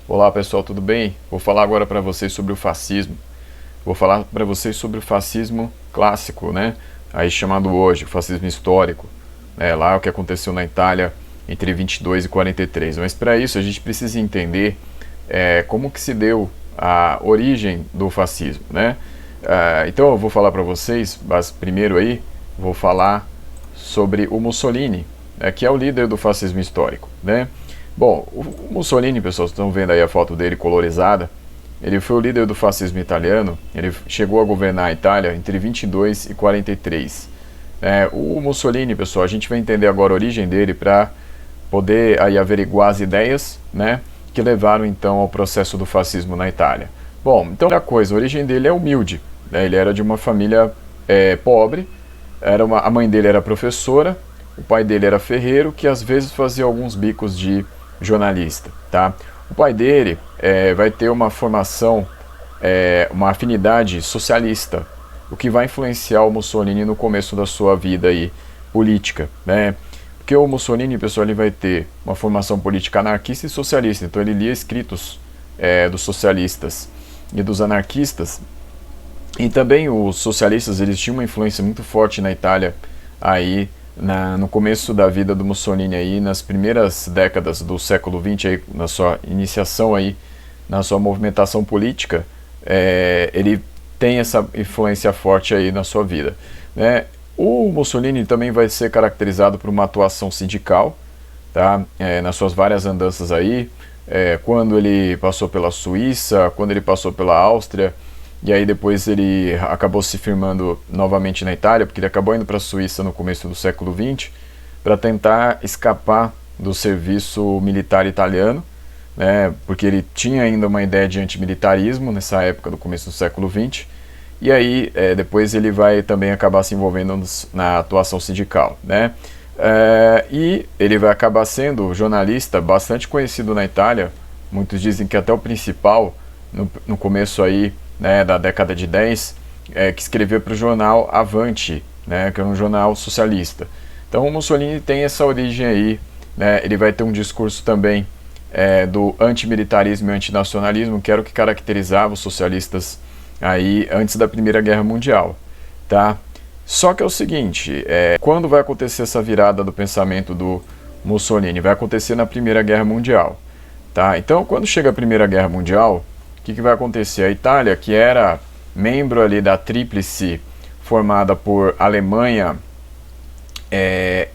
Olá pessoal, tudo bem? Vou falar agora para vocês sobre o fascismo. Vou falar para vocês sobre o fascismo clássico, né? Aí chamado hoje, o fascismo histórico. Lá o que aconteceu na Itália entre 22 e 43. Mas para isso a gente precisa entender como que se deu a origem do fascismo, né? Então eu vou falar para vocês, mas primeiro aí, vou falar sobre o Mussolini, que é o líder do fascismo histórico, né? Bom, o Mussolini, pessoal, vocês estão vendo aí a foto dele colorizada. Ele foi o líder do fascismo italiano. Ele chegou a governar a Itália entre 22 e 43. O Mussolini, pessoal, a gente vai entender agora a origem dele para poder aí averiguar as ideias, né, que levaram então ao processo do fascismo na Itália. Bom, então a coisa, a origem dele é humilde, né? Ele era de uma família pobre. A mãe dele era professora, o pai dele era ferreiro, que às vezes fazia alguns bicos de jornalista, tá? O pai dele vai ter uma formação, uma afinidade socialista, o que vai influenciar o Mussolini no começo da sua vida aí, política, né? Porque o Mussolini, pessoal, ele vai ter uma formação política anarquista e socialista, então ele lia escritos dos socialistas e dos anarquistas. E também os socialistas, eles tinham uma influência muito forte na Itália aí no começo da vida do Mussolini aí, nas primeiras décadas do século XX aí, na sua iniciação aí, na sua movimentação política, ele tem essa influência forte aí na sua vida, né? O Mussolini também vai ser caracterizado por uma atuação sindical, tá? Nas suas várias andanças aí, quando ele passou pela Suíça, quando ele passou pela Áustria. E aí depois ele acabou se firmando novamente na Itália, porque ele acabou indo para a Suíça no começo do século XX para tentar escapar do serviço militar italiano, né, porque ele tinha ainda uma ideia de antimilitarismo nessa época do começo do século XX. E aí depois ele vai também acabar se envolvendo na atuação sindical, né? E ele vai acabar sendo jornalista bastante conhecido na Itália. Muitos dizem que até o principal no começo aí, né, da década de 10, que escreveu para o jornal Avanti, né, que é um jornal socialista. Então o Mussolini tem essa origem aí, né? Ele vai ter um discurso também do antimilitarismo e antinacionalismo, que era o que caracterizava os socialistas aí antes da Primeira Guerra Mundial, tá? Só que é o seguinte, quando vai acontecer essa virada do pensamento do Mussolini? Vai acontecer na Primeira Guerra Mundial, tá? Então quando chega a Primeira Guerra Mundial, o que vai acontecer? A Itália, que era membro ali da tríplice formada por Alemanha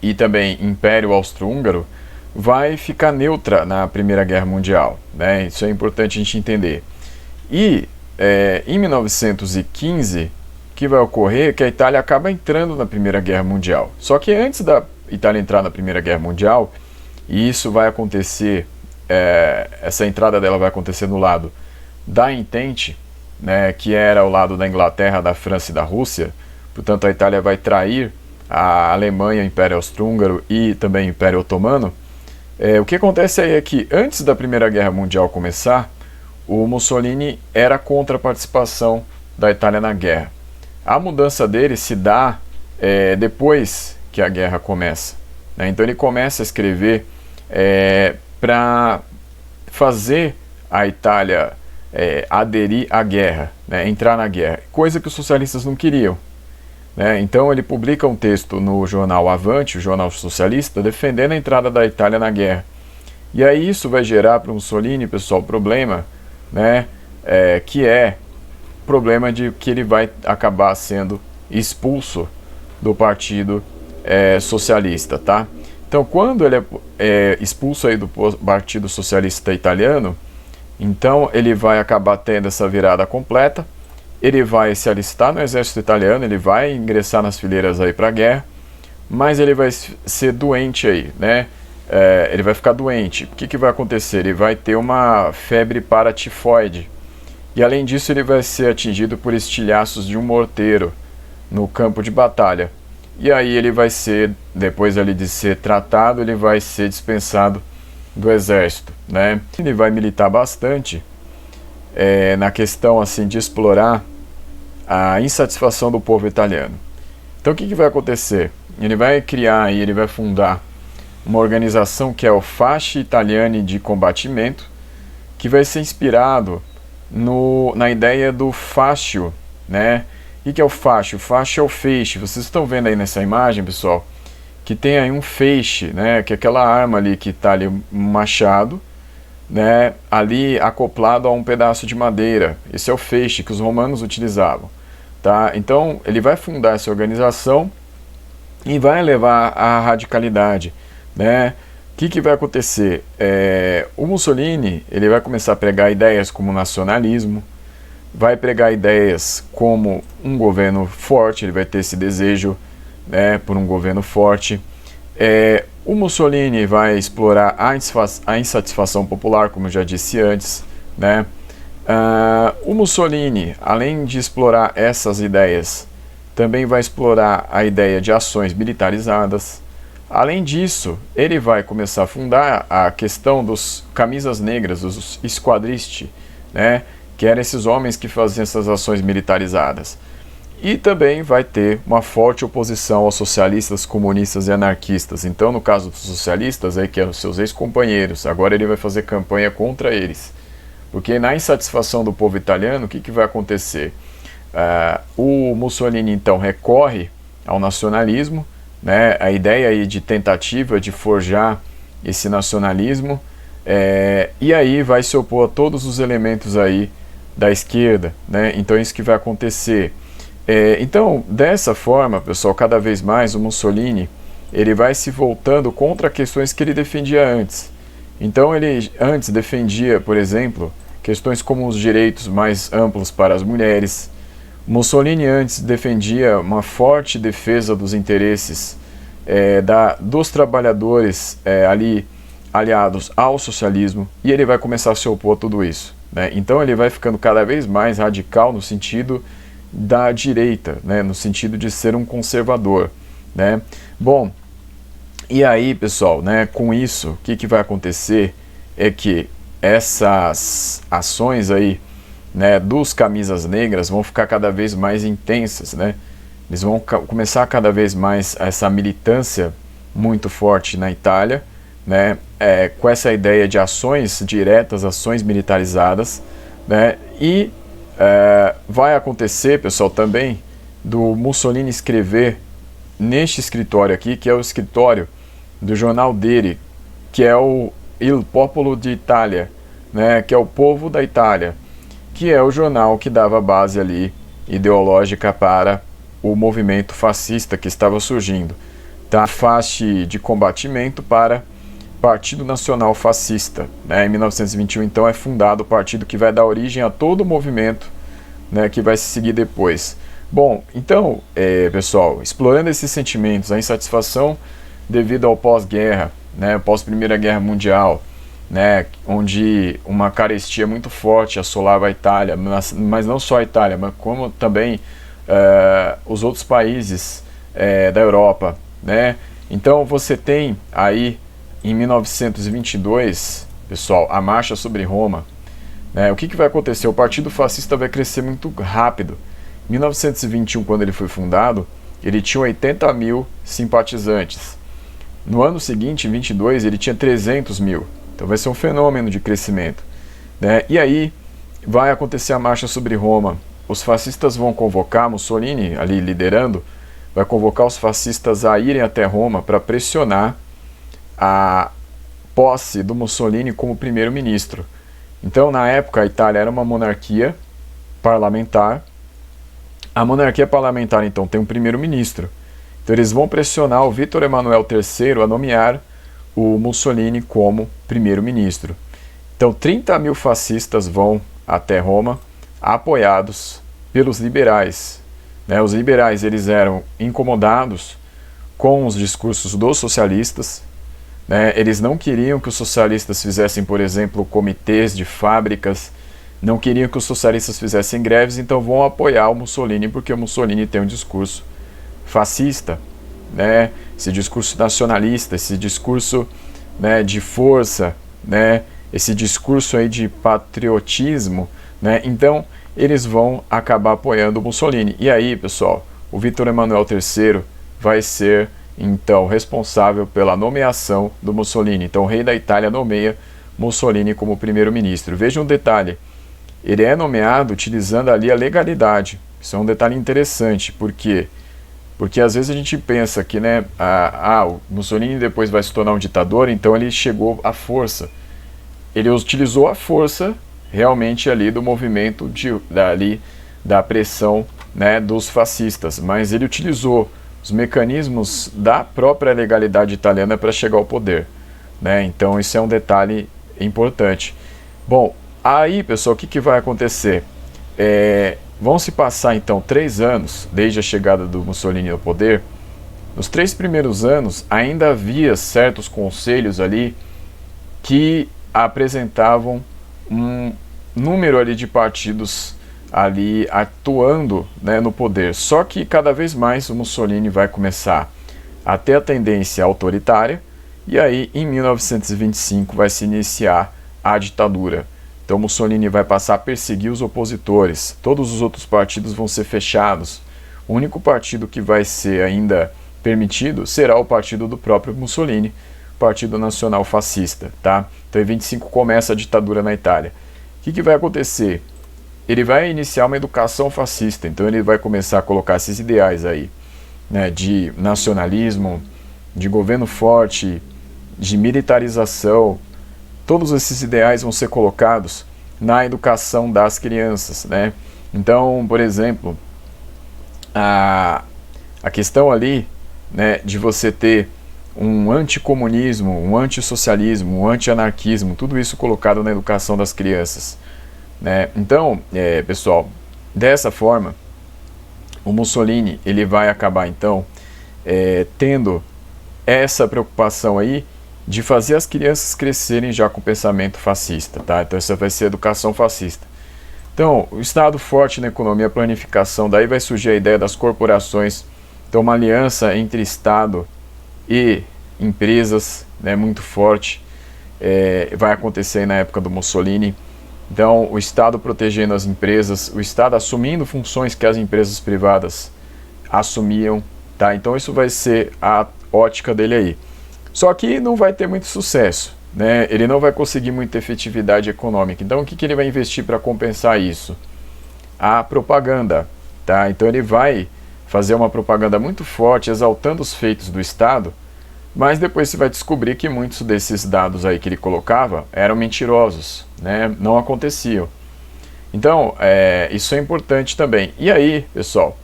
e também Império Austro-Húngaro, vai ficar neutra na Primeira Guerra Mundial, né? Isso é importante a gente entender. E em 1915, o que vai ocorrer é que a Itália acaba entrando na Primeira Guerra Mundial. Só que antes da Itália entrar na Primeira Guerra Mundial, e isso vai acontecer, essa entrada dela vai acontecer no lado da Entente, né, que era ao lado da Inglaterra, da França e da Rússia. Portanto, a Itália vai trair a Alemanha, o Império Austro-Húngaro e também o Império Otomano. O que acontece aí é que antes da Primeira Guerra Mundial começar, o Mussolini era contra a participação da Itália na guerra. A mudança dele se dá depois que a guerra começa, né? Então ele começa a escrever para fazer a Itália aderir à guerra, né, entrar na guerra, coisa que os socialistas não queriam, né? Então ele publica um texto no jornal Avanti, o jornal socialista, defendendo a entrada da Itália na guerra. E aí isso vai gerar para o Mussolini, pessoal, problema, né, que é problema de que ele vai acabar sendo expulso do Partido Socialista, tá? Então quando ele é expulso aí do Partido Socialista Italiano, então ele vai acabar tendo essa virada completa. Ele vai se alistar no exército italiano, ele vai ingressar nas fileiras aí para a guerra, mas ele vai ser doente aí, né? Ele vai ficar doente. O que vai acontecer? Ele vai ter uma febre paratifoide. E além disso ele vai ser atingido por estilhaços de um morteiro no campo de batalha. E aí ele vai ser, depois ali de ser tratado, ele vai ser dispensado do exército, né? Ele vai militar bastante na questão assim de explorar a insatisfação do povo italiano. Então o que vai acontecer? Ele vai criar e ele vai fundar uma organização que é o Fasci Italiani di Combattimento, que vai ser inspirado na ideia do fascio, né? O que é o fascio? O fascio é o feixe. Vocês estão vendo aí nessa imagem, pessoal, que tem aí um feixe, né? Que é aquela arma ali que está ali, um machado, né? Ali acoplado a um pedaço de madeira. Esse é o feixe que os romanos utilizavam, tá? Então ele vai fundar essa organização e vai levar à radicalidade, né? O que vai acontecer? O Mussolini ele vai começar a pregar ideias como nacionalismo, vai pregar ideias como um governo forte, ele vai ter esse desejo, né, por um governo forte. O Mussolini vai explorar a insatisfação popular, como eu já disse antes, né? O Mussolini, além de explorar essas ideias, também vai explorar a ideia de ações militarizadas. Além disso, ele vai começar a fundar a questão dos camisas negras, dos squadristi, né, que eram esses homens que faziam essas ações militarizadas. E também vai ter uma forte oposição aos socialistas, comunistas e anarquistas. Então, no caso dos socialistas, aí, que eram seus ex-companheiros, agora ele vai fazer campanha contra eles. Porque na insatisfação do povo italiano, o que vai acontecer? O Mussolini, então, recorre ao nacionalismo, né, a ideia aí de tentativa de forjar esse nacionalismo, e aí vai se opor a todos os elementos aí da esquerda, né? Então é isso que vai acontecer. Então, dessa forma, pessoal, cada vez mais o Mussolini ele vai se voltando contra questões que ele defendia antes. Então ele antes defendia, por exemplo, questões como os direitos mais amplos para as mulheres. Mussolini antes defendia uma forte defesa dos interesses dos trabalhadores ali aliados ao socialismo, e ele vai começar a se opor a tudo isso, né? Então ele vai ficando cada vez mais radical no sentido da direita, né? No sentido de ser um conservador, né? Bom, e aí, pessoal, né, com isso, o que vai acontecer é que essas ações aí, né, dos camisas negras vão ficar cada vez mais intensas, né? Eles vão começar cada vez mais essa militância muito forte na Itália, né? Com essa ideia de ações diretas, ações militarizadas, né? E vai acontecer, pessoal, também do Mussolini escrever neste escritório aqui, que é o escritório do jornal dele, que é o Il Popolo d'Italia, né? Que é o povo da Itália, que é o jornal que dava base ali ideológica para o movimento fascista que estava surgindo, da faixa de combatimento para Partido Nacional Fascista, né? Em 1921, então, é fundado o partido que vai dar origem a todo o movimento, né, que vai se seguir depois. Bom, então, pessoal, explorando esses sentimentos, a insatisfação devido ao pós-guerra, né, pós-Primeira Guerra Mundial, né, onde uma carestia muito forte assolava a Itália, mas não só a Itália, mas como também os outros países da Europa, né? Então você tem aí em 1922, pessoal, a marcha sobre Roma, né? O que vai acontecer? O Partido Fascista vai crescer muito rápido. Em 1921, quando ele foi fundado, ele tinha 80 mil simpatizantes. No ano seguinte, em 22, ele tinha 300 mil. Então vai ser um fenômeno de crescimento, né? E aí vai acontecer a marcha sobre Roma. Os fascistas vão convocar, Mussolini ali liderando, vai convocar os fascistas a irem até Roma para pressionar a posse do Mussolini como primeiro-ministro. Então, na época, a Itália era uma monarquia parlamentar. A monarquia parlamentar, então, tem um primeiro-ministro. Então, eles vão pressionar o Vítor Emanuel III a nomear o Mussolini como primeiro-ministro. Então, 30 mil fascistas vão até Roma, apoiados pelos liberais, né? Os liberais eles eram incomodados com os discursos dos socialistas, né? Eles não queriam que os socialistas fizessem, por exemplo, comitês de fábricas, não queriam que os socialistas fizessem greves, então vão apoiar o Mussolini, porque o Mussolini tem um discurso fascista, né? Esse discurso nacionalista, esse discurso, né, de força, né? Esse discurso aí de patriotismo, né? Então eles vão acabar apoiando o Mussolini. E aí, pessoal, o Vítor Emanuel III vai ser então responsável pela nomeação do Mussolini. Então o rei da Itália nomeia Mussolini como primeiro-ministro. Veja um detalhe, ele é nomeado utilizando ali a legalidade. Isso é um detalhe interessante, por quê? Porque às vezes a gente pensa que, né, o Mussolini depois vai se tornar um ditador, então ele chegou à força. Ele utilizou a força realmente ali do movimento da pressão, né, dos fascistas, mas ele utilizou os mecanismos da própria legalidade italiana para chegar ao poder, né? Então isso é um detalhe importante. Bom, aí pessoal, o que vai acontecer? Vão se passar então 3 anos desde a chegada do Mussolini ao poder. Nos 3 primeiros anos ainda havia certos conselhos ali que apresentavam um número ali de partidos ali atuando, né, no poder. Só que cada vez mais o Mussolini vai começar a ter a tendência autoritária, e aí em 1925 vai se iniciar a ditadura. Então Mussolini vai passar a perseguir os opositores, todos os outros partidos vão ser fechados. O único partido que vai ser ainda permitido será o partido do próprio Mussolini, Partido Nacional Fascista, tá? Então em 25 começa a ditadura na Itália. O que vai acontecer? Ele vai iniciar uma educação fascista, então ele vai começar a colocar esses ideais aí, né, de nacionalismo, de governo forte, de militarização. Todos esses ideais vão ser colocados na educação das crianças, né? Então, por exemplo, a questão ali, né, de você ter um anticomunismo, um antissocialismo, um antianarquismo, tudo isso colocado na educação das crianças, né? Então, pessoal, dessa forma, o Mussolini ele vai acabar então tendo essa preocupação aí de fazer as crianças crescerem já com o pensamento fascista, tá? Então essa vai ser a educação fascista. Então, o Estado forte na economia, a planificação, daí vai surgir a ideia das corporações, então uma aliança entre Estado e empresas, né, muito forte, vai acontecer aí na época do Mussolini. Então, o Estado protegendo as empresas, o Estado assumindo funções que as empresas privadas assumiam, tá? Então, isso vai ser a ótica dele aí. Só que não vai ter muito sucesso, né? Ele não vai conseguir muita efetividade econômica. Então, o que ele vai investir para compensar isso? A propaganda, tá? Então, ele vai fazer uma propaganda muito forte, exaltando os feitos do Estado, mas depois você vai descobrir que muitos desses dados aí que ele colocava eram mentirosos, né? Não aconteciam. Então, isso é importante também. E aí, pessoal,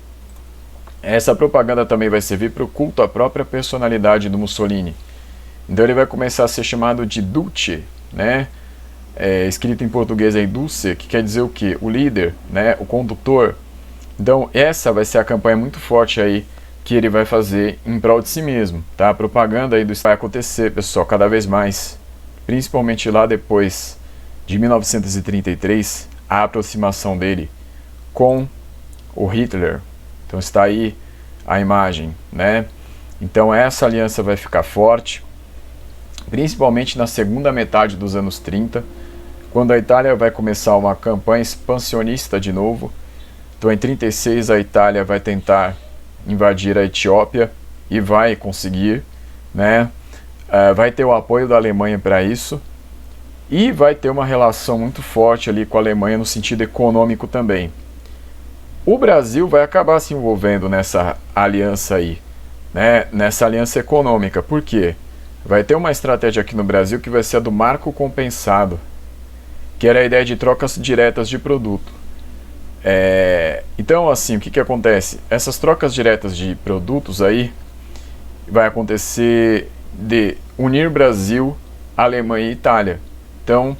essa propaganda também vai servir para o culto à própria personalidade do Mussolini. Então ele vai começar a ser chamado de Duce, né? Escrito em português aí, Duce, que quer dizer o quê? O líder, né? O condutor. Então essa vai ser a campanha muito forte aí que ele vai fazer em prol de si mesmo, tá? A propaganda aí do Estado vai acontecer, pessoal, cada vez mais, principalmente lá depois de 1933, a aproximação dele com o Hitler. Então está aí a imagem, né? Então essa aliança vai ficar forte, principalmente na segunda metade dos anos 30, quando a Itália vai começar uma campanha expansionista de novo. Então em 36 a Itália vai tentar invadir a Etiópia e vai conseguir, né? Vai ter o apoio da Alemanha para isso e vai ter uma relação muito forte ali com a Alemanha no sentido econômico também. O Brasil vai acabar se envolvendo nessa aliança aí, né? Nessa aliança econômica. Por quê? Vai ter uma estratégia aqui no Brasil que vai ser a do marco compensado, que era a ideia de trocas diretas de produto. Então, assim, o que acontece? Essas trocas diretas de produtos aí vai acontecer de unir Brasil, Alemanha e Itália. Então,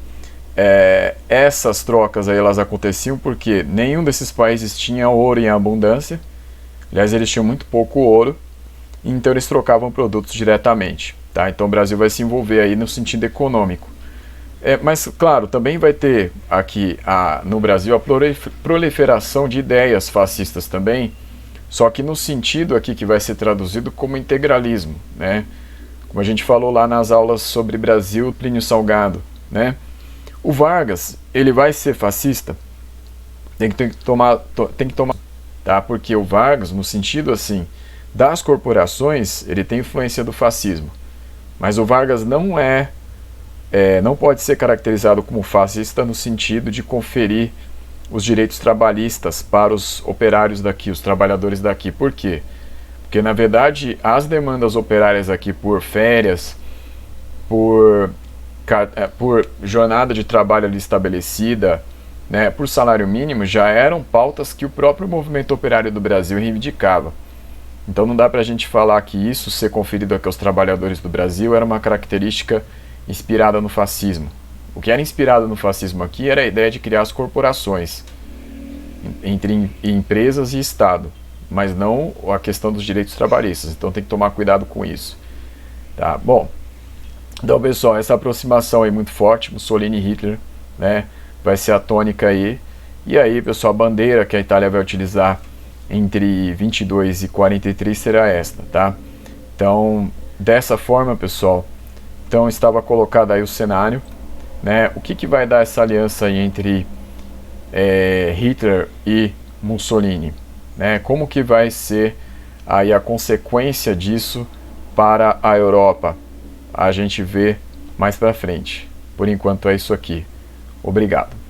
essas trocas aí elas aconteciam porque nenhum desses países tinha ouro em abundância. Aliás, eles tinham muito pouco ouro, então eles trocavam produtos diretamente, tá? Então o Brasil vai se envolver aí no sentido econômico. Mas, claro, também vai ter aqui no Brasil a proliferação de ideias fascistas também, só que no sentido aqui que vai ser traduzido como integralismo, né? Como a gente falou lá nas aulas sobre Brasil, Plínio Salgado, né? O Vargas, ele vai ser fascista? Tem que tomar, tá? Porque o Vargas, no sentido assim, das corporações, ele tem influência do fascismo. Mas o Vargas não é não pode ser caracterizado como fascista no sentido de conferir os direitos trabalhistas para os operários daqui, os trabalhadores daqui. Por quê? Porque, na verdade, as demandas operárias aqui por férias, por jornada de trabalho ali estabelecida, né, por salário mínimo, já eram pautas que o próprio movimento operário do Brasil reivindicava. Então não dá para a gente falar que isso ser conferido aqui aos trabalhadores do Brasil era uma característica inspirada no fascismo. O que era inspirado no fascismo aqui era a ideia de criar as corporações entre empresas e Estado, mas não a questão dos direitos trabalhistas. Então tem que tomar cuidado com isso. Tá? Bom, então pessoal, essa aproximação aí muito forte, Mussolini e Hitler, né, vai ser a tônica aí. E aí, pessoal, a bandeira que a Itália vai utilizar entre 22 e 43 será esta, tá? Então, dessa forma, pessoal, então estava colocado aí o cenário, né? O que vai dar essa aliança aí entre Hitler e Mussolini, né? Como que vai ser aí a consequência disso para a Europa? A gente vê mais para frente. Por enquanto é isso aqui. Obrigado.